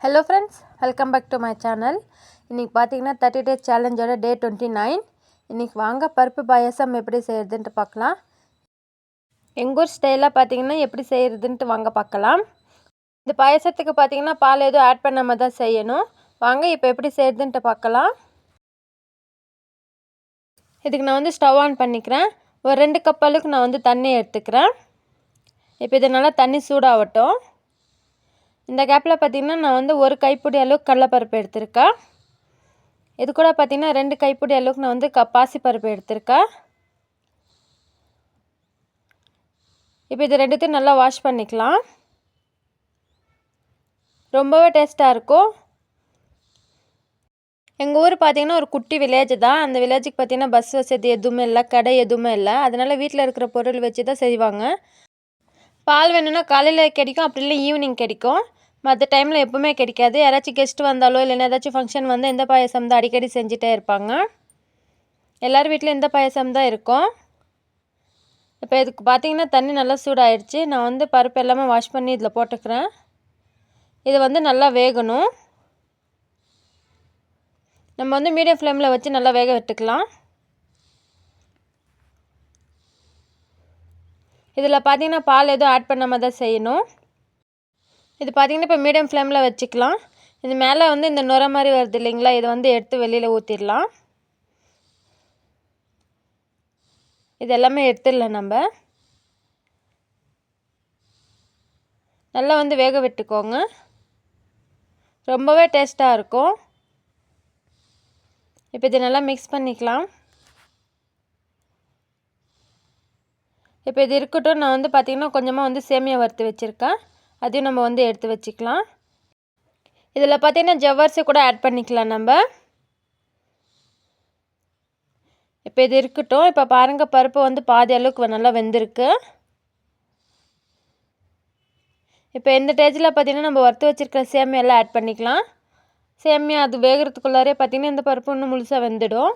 Hello friends, welcome back to my channel. இன்னைக்கு பாத்தீங்கன்னா 30 days சேலஞ்சோட டே 29. இன்னைக்கு வாங்க பருப்பு பாயாசம் எப்படி செய்யறதுன்னு பார்க்கலாம். எங்க ஊர் ஸ்டைலா பாத்தீங்கன்னா எப்படி செய்யறதுன்னு வாங்க பார்க்கலாம். இந்த பாயாசத்துக்கு பாத்தீங்கன்னா பால் ஏதோ ஆட் பண்ணாம தான் செய்யணும். வாங்க இப்போ எப்படி செய்யறதுன்னு பார்க்கலாம். இதுக்கு நான் வந்து ஸ்டவ் ஆன் பண்ணிக்கிறேன். ஒரு 2 கப் அளவுக்கு நான் வந்து தண்ணி எடுத்துக்கிறேன். இப்போ இது நல்லா தண்ணி சூடாகட்டும். இந்த கேப்பில் பார்த்தீங்கன்னா நான் வந்து ஒரு கைப்பிடி அளவுக்கு கடலைப்பருப்பு எடுத்திருக்கேன். இது கூட பார்த்தீங்கன்னா 2 கைப்பிடி அளவுக்கு நான் வந்து பாசிப்பருப்பு எடுத்திருக்கேன். இப்போ இது ரெண்டுத்தையும் நல்லா வாஷ் பண்ணிக்கலாம். ரொம்பவே டேஸ்ட்டாக இருக்கும். எங்கள் ஊர் பார்த்தீங்கன்னா ஒரு குட்டி வில்லேஜ் தான். அந்த வில்லேஜுக்கு பார்த்தீங்கன்னா பஸ் வசதி எதுவுமே இல்லை, கடை எதுவுமே இல்லை. அதனால் வீட்டில் இருக்கிற பொருள் வச்சு தான் செய்வாங்க. பால் வேணும்னா காலையில் கிடைக்கும், அப்படி இல்லை ஈவினிங் கிடைக்கும். மற்ற டைமில் எப்போவுமே கிடைக்காது. யாராச்சும் கெஸ்ட்டு வந்தாலோ இல்லைன்னா ஏதாச்சும் ஃபங்க்ஷன் வந்து இந்த பாயசம் தான் அடிக்கடி செஞ்சுட்டே இருப்பாங்க. எல்லோரும் வீட்டில் இந்த பாயசம் தான் இருக்கும். இப்போ இதுக்கு பார்த்தீங்கன்னா தண்ணி நல்லா சூடாகிடுச்சு. நான் வந்து பருப்பு எல்லாமே வாஷ் பண்ணி இதில் போட்டுக்கிறேன். இது வந்து நல்லா வேகணும். நம்ம வந்து மீடியம் ஃப்ளேமில் வச்சு நல்லா வேக விட்டுக்கலாம். இதில் பார்த்தீங்கன்னா பால் எதுவும் ஆட் பண்ணாமல் தான் செய்யணும். இது பார்த்தீங்கன்னா இப்போ மீடியம் ஃப்ளேமில் வச்சுக்கலாம். இது மேலே வந்து இந்த நுரை மாதிரி வருது இல்லைங்களா, இதை வந்து எடுத்து வெளியில் ஊற்றிடலாம். இது எல்லாமே எடுத்துடலாம். நம்ம நல்லா வந்து வேக விட்டுக்கோங்க. ரொம்பவே டேஸ்ட்டாக இருக்கும். இப்போ இதை நல்லா மிக்ஸ் பண்ணிக்கலாம். இப்போ இது இருக்கட்டும். நான் வந்து பார்த்திங்கன்னா கொஞ்சமாக வந்து சேமியா வறுத்து வச்சுருக்கேன். அதையும் நம்ம வந்து எடுத்து வச்சுக்கலாம். இதில் பார்த்திங்கன்னா ஜவ்வரிசி கூட ஆட் பண்ணிக்கலாம் நம்ம. இப்போ இது இருக்கட்டும். இப்போ பாருங்கள், பருப்பு வந்து பாதி அளவுக்கு நல்லா வெந்திருக்கு. இப்போ இந்த ஸ்டேஜில் பார்த்திங்கன்னா நம்ம வறுத்து வச்சுருக்கிற சேமியாலாம் ஆட் பண்ணிக்கலாம். சேமியா அது வேகிறதுக்குள்ளாரே பார்த்திங்கன்னா இந்த பருப்பு இன்னும் முழுசாக வெந்துடும்.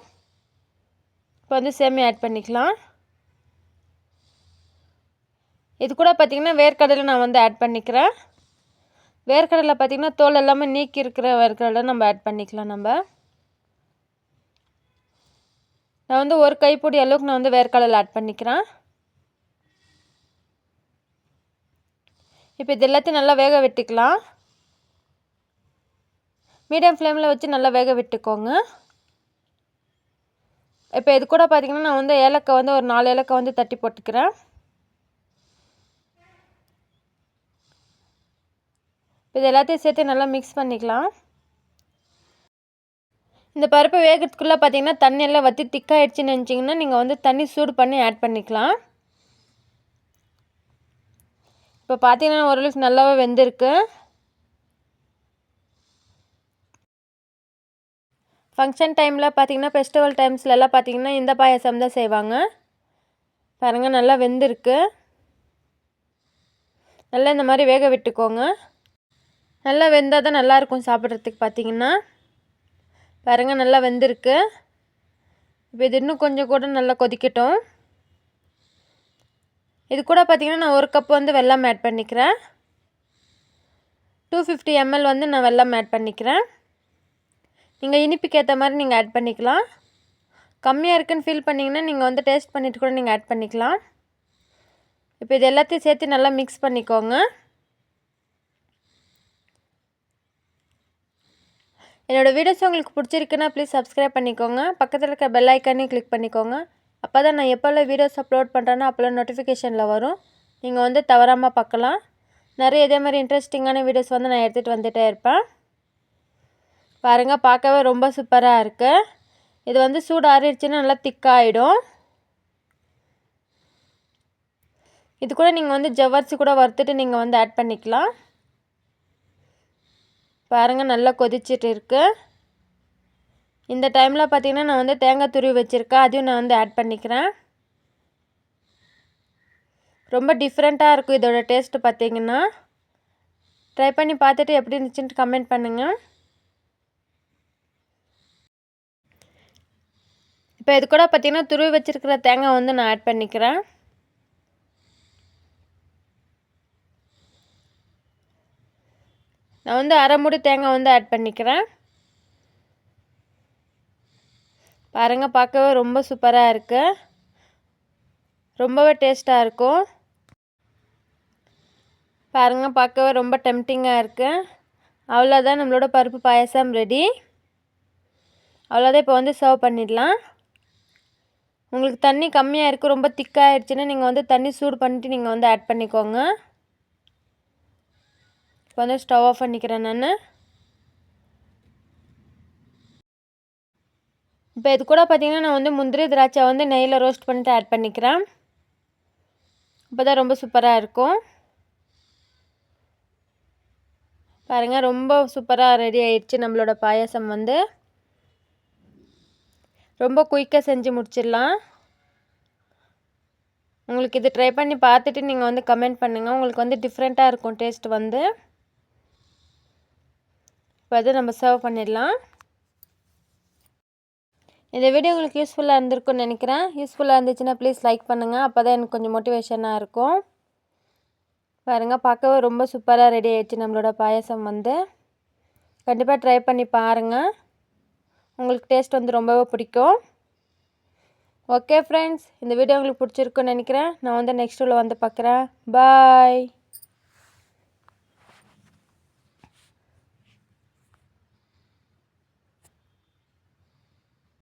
இப்போ வந்து சேமியா ஆட் பண்ணிக்கலாம். இது கூட பார்த்திங்கன்னா வேர்க்கடலை நான் வந்து ஆட் பண்ணிக்கிறேன். வேர்க்கடலை பார்த்திங்கன்னா தோல் எல்லாமே நீக்கி இருக்கிற வேர்க்கடலை நம்ம ஆட் பண்ணிக்கலாம். நான் வந்து ஒரு கைப்பிடி அளவுக்கு நான் வந்து வேர்க்கடலை ஆட் பண்ணிக்கிறேன். இப்போ இது எல்லாத்தையும் நல்லா வேக விட்டுக்கலாம். மீடியம் ஃப்ளேமில் வச்சு நல்லா வேக விட்டுக்கோங்க. இப்போ இது கூட பார்த்திங்கன்னா நான் வந்து ஏலக்காய் வந்து ஒரு 4 ஏலக்காய் வந்து தட்டி போட்டுக்கிறேன். இது எல்லாத்தையும் சேர்த்து நல்லா மிக்ஸ் பண்ணிக்கலாம். இந்த பருப்பு வேகிறதுக்குள்ளே பார்த்திங்கன்னா தண்ணி எல்லாம் வற்றி திக்காயிடுச்சுன்னு நினச்சிங்கன்னா நீங்கள் வந்து தண்ணி சூடு பண்ணி ஆட் பண்ணிக்கலாம். இப்போ பார்த்திங்கன்னா ஓரளவுக்கு நல்லாவே வெந்திருக்கு. ஃபங்க்ஷன் டைமில் பார்த்திங்கன்னா ஃபெஸ்டிவல் டைம்ஸ்லலாம் பார்த்திங்கன்னா இந்த பாயாசம் தான் செய்வாங்க. பாருங்கள் நல்லா வெந்திருக்கு. நல்லா இந்த மாதிரி வேக விட்டுக்கோங்க. நல்லா வெந்தால் தான் நல்லாயிருக்கும் சாப்பிட்றதுக்கு. பார்த்திங்கன்னா பாருங்கள் நல்லா வெந்திருக்கு. இப்போ இது இன்னும் கொஞ்சம் கூட நல்லா கொதிக்கட்டும். இது கூட பார்த்திங்கன்னா நான் 1 கப் வந்து வெல்லம் ஆட் பண்ணிக்கிறேன். 250 ml வந்து நான் வெல்லம் ஆட் பண்ணிக்கிறேன். நீங்கள் இனிப்புக்கு ஏற்ற மாதிரி நீங்கள் ஆட் பண்ணிக்கலாம். கம்மியாக இருக்குன்னு ஃபீல் பண்ணிங்கன்னா நீங்கள் வந்து டேஸ்ட் பண்ணிவிட்டு கூட நீங்கள் ஆட் பண்ணிக்கலாம். இப்போ இது எல்லாத்தையும் சேர்த்து நல்லா மிக்ஸ் பண்ணிக்கோங்க. என்னோடய வீடியோஸ் உங்களுக்கு பிடிச்சிருக்குன்னா ப்ளீஸ் சப்ஸ்கிரைப் பண்ணிக்கோங்க. பக்கத்தில் இருக்க பெல் ஐக்கானையும் கிளிக் பண்ணிக்கோங்க. அப்போ தான் நான் எப்போல்லாம் வீடியோஸ் அப்லோட் பண்ணுறேன்னா அப்போல்லாம் நோட்டிஃபிகேஷனில் வரும். நீங்கள் வந்து தவறாமல் பார்க்கலாம். நிறைய இதே மாதிரி இன்ட்ரெஸ்டிங்கான வீடியோஸ் வந்து நான் எடுத்துகிட்டு வந்துகிட்டே இருப்பேன். பாருங்கள் பார்க்கவே ரொம்ப சூப்பராக இருக்குது. இது வந்து சூடு ஆறிடுச்சுன்னா நல்லா திக்காகிடும். இது கூட நீங்கள் வந்து ஜவ்வரிசி கூட வறுத்துட்டு நீங்கள் வந்து ஆட் பண்ணிக்கலாம். பாருங்கள் நல்லா கொதிச்சிட்டு இருக்குது. இந்த டைமில் பார்த்திங்கன்னா நான் வந்து தேங்காய் துருவி வச்சுருக்கேன். அதையும் நான் வந்து ஆட் பண்ணிக்கிறேன். ரொம்ப டிஃப்ரெண்ட்டாக இருக்கும் இதோட டேஸ்ட்டு. பார்த்திங்கன்னா ட்ரை பண்ணி பார்த்துட்டு எப்படி இருந்துச்சுன்ட்டு கமெண்ட் பண்ணுங்கள். இப்போ இது கூட பார்த்திங்கன்னா துருவி வச்சுருக்கிற தேங்காய் வந்து நான் ஆட் பண்ணிக்கிறேன். நான் வந்து அரை மூடி தேங்காய் வந்து ஆட் பண்ணிக்கிறேன். பாருங்கள், பார்க்கவே ரொம்ப சூப்பராக இருக்குது. ரொம்பவே டேஸ்ட்டாக இருக்கும். பாருங்கள், பார்க்கவே ரொம்ப டெம்டிங்காக இருக்குது. அவ்வளோதான், நம்மளோட பருப்பு பாயாசம் ரெடி. அவ்வளோதான், இப்போ வந்து சர்வ் பண்ணிடலாம். உங்களுக்கு தண்ணி கம்மியாக இருக்குது, ரொம்ப திக்காகிடுச்சுன்னா நீங்கள் வந்து தண்ணி சூடு பண்ணிவிட்டு நீங்கள் வந்து ஆட் பண்ணிக்கோங்க. இப்போ வந்து ஸ்டவ் ஆஃப் பண்ணிக்கிறேன் நான். இப்போ இது கூட பார்த்திங்கன்னா நான் வந்து முந்திரி திராட்சை வந்து நெய்யில் ரோஸ்ட் பண்ணிவிட்டு ஆட் பண்ணிக்கிறேன். இப்போ தான் ரொம்ப சூப்பராக இருக்கும். பாருங்கள், ரொம்ப சூப்பராக ரெடி ஆயிடுச்சு நம்மளோட பாயாசம் வந்து. ரொம்ப குயிக்காக செஞ்சு முடிச்சிடலாம். உங்களுக்கு இது ட்ரை பண்ணி பார்த்துட்டு நீங்கள் வந்து கமெண்ட் பண்ணுங்கள். உங்களுக்கு வந்து டிஃப்ரெண்ட்டாக இருக்கும் டேஸ்ட் வந்து. இப்போ அது நம்ம சர்வ் பண்ணிடலாம். இந்த வீடியோ உங்களுக்கு யூஸ்ஃபுல்லாக இருந்திருக்கும்னு நினைக்கிறேன். யூஸ்ஃபுல்லாக இருந்துச்சுன்னா ப்ளீஸ் லைக் பண்ணுங்கள். அப்போ தான் எனக்கு கொஞ்சம் மோட்டிவேஷனாக இருக்கும். பாருங்கள், பார்க்கவே ரொம்ப சூப்பராக ரெடி ஆகிடுச்சு நம்மளோட பாயாசம் வந்து. கண்டிப்பாக ட்ரை பண்ணி பாருங்கள். உங்களுக்கு டேஸ்ட் வந்து ரொம்பவே பிடிக்கும். ஓகே ஃப்ரெண்ட்ஸ், இந்த வீடியோ உங்களுக்கு பிடிச்சிருக்குன்னு நினைக்கிறேன். நான் வந்து நெக்ஸ்ட் வீடியோவில் வந்து பார்க்குறேன். பாய்.